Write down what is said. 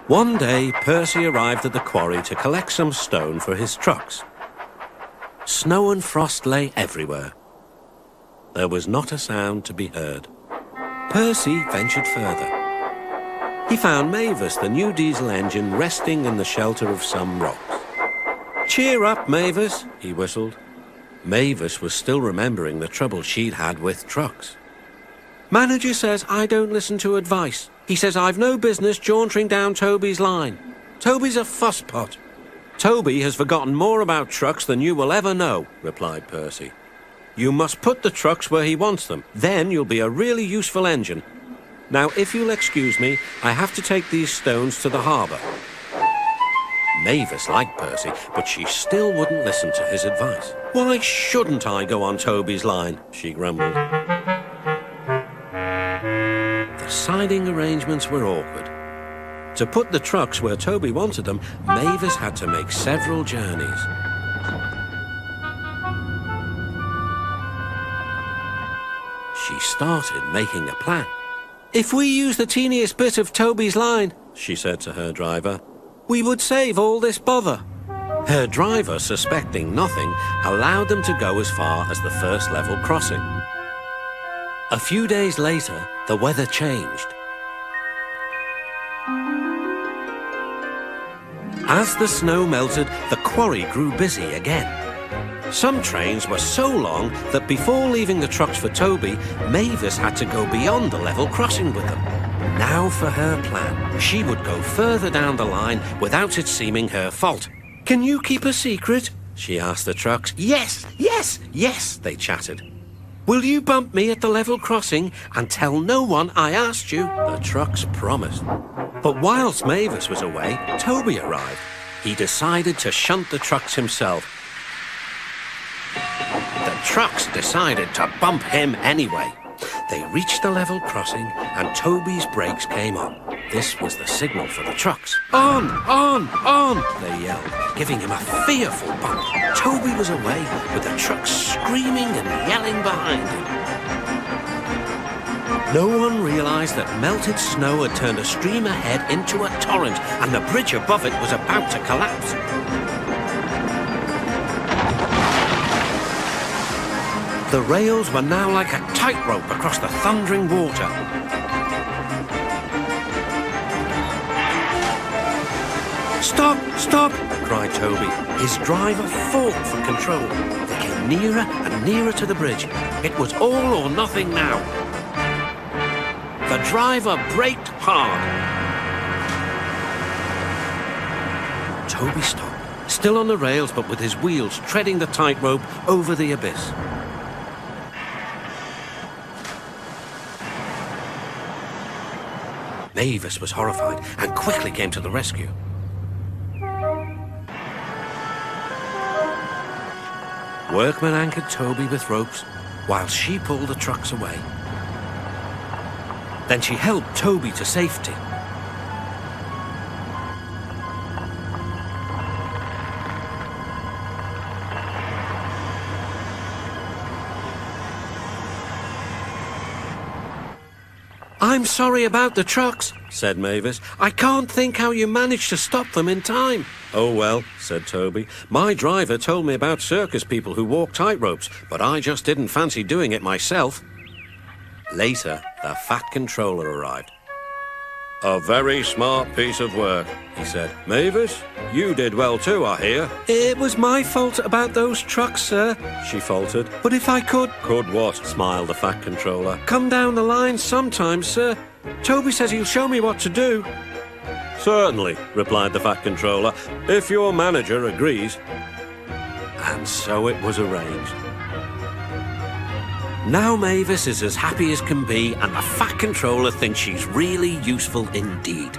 One day, Percy arrived at the quarry to collect some stone for his trucks. Snow and frost lay everywhere. There was not a sound to be heard. Percy ventured further. He found Mavis, the new diesel engine, resting in the shelter of some rocks. "Cheer up, Mavis," he whistled. Mavis was still remembering the trouble she'd had with trucks. "Manager says I don't listen to advice. He says I've no business jauntering down Toby's line. Toby's a fusspot." "Toby has forgotten more about trucks than you will ever know," replied Percy. "You must put the trucks where he wants them. Then you'll be a really useful engine. Now, if you'll excuse me, I have to take these stones to the harbour." Mavis liked Percy, but she still wouldn't listen to his advice. "Why shouldn't I go on Toby's line?" she grumbled. The siding arrangements were awkward. To put the trucks where Toby wanted them, Mavis had to make several journeys. She started making a plan. "If we use the teeniest bit of Toby's line," she said to her driver, "we would save all this bother." Her driver, suspecting nothing, allowed them to go as far as the first level crossing. A few days later, the weather changed. As the snow melted, the quarry grew busy again. Some trains were so long that before leaving the trucks for Toby, Mavis had to go beyond the level crossing with them. Now for her plan. She would go further down the line without it seeming her fault. "Can you keep a secret?" she asked the trucks. "Yes, yes, yes," they chattered. "Will you bump me at the level crossing and tell no one I asked you?" The trucks promised. But whilst Mavis was away, Toby arrived. He decided to shunt the trucks himself. The trucks decided to bump him anyway. They reached the level crossing and Toby's brakes came on. This was the signal for the trucks. "On, on, on," they yelled, giving him a fearful bump. Toby was away, with the trucks screaming and yelling behind him. No one realized that melted snow had turned a stream ahead into a torrent, and the bridge above it was about to collapse. The rails were now like a tightrope across the thundering water. "Stop! Stop!" cried Toby. His driver fought for control. They came nearer and nearer to the bridge. It was all or nothing now. The driver braked hard. Toby stopped, still on the rails but with his wheels treading the tightrope over the abyss. Mavis was horrified and quickly came to the rescue. Workmen anchored Toby with ropes while she pulled the trucks away. Then she helped Toby to safety. "I'm sorry about the trucks," said Mavis. "I can't think how you managed to stop them in time." "Oh well," said Toby. "My driver told me about circus people who walk tightropes, but I just didn't fancy doing it myself." Later, the Fat Controller arrived. "A very smart piece of work," he said. "Mavis, you did well too, I hear." "It was my fault about those trucks, sir," she faltered. "But if I could..." "Could what?" smiled the Fat Controller. "Come down the line sometimes, sir. Toby says he'll show me what to do." "Certainly," replied the Fat Controller, "if your manager agrees." And so it was arranged. Now Mavis is as happy as can be, and the Fat Controller thinks she's really useful indeed.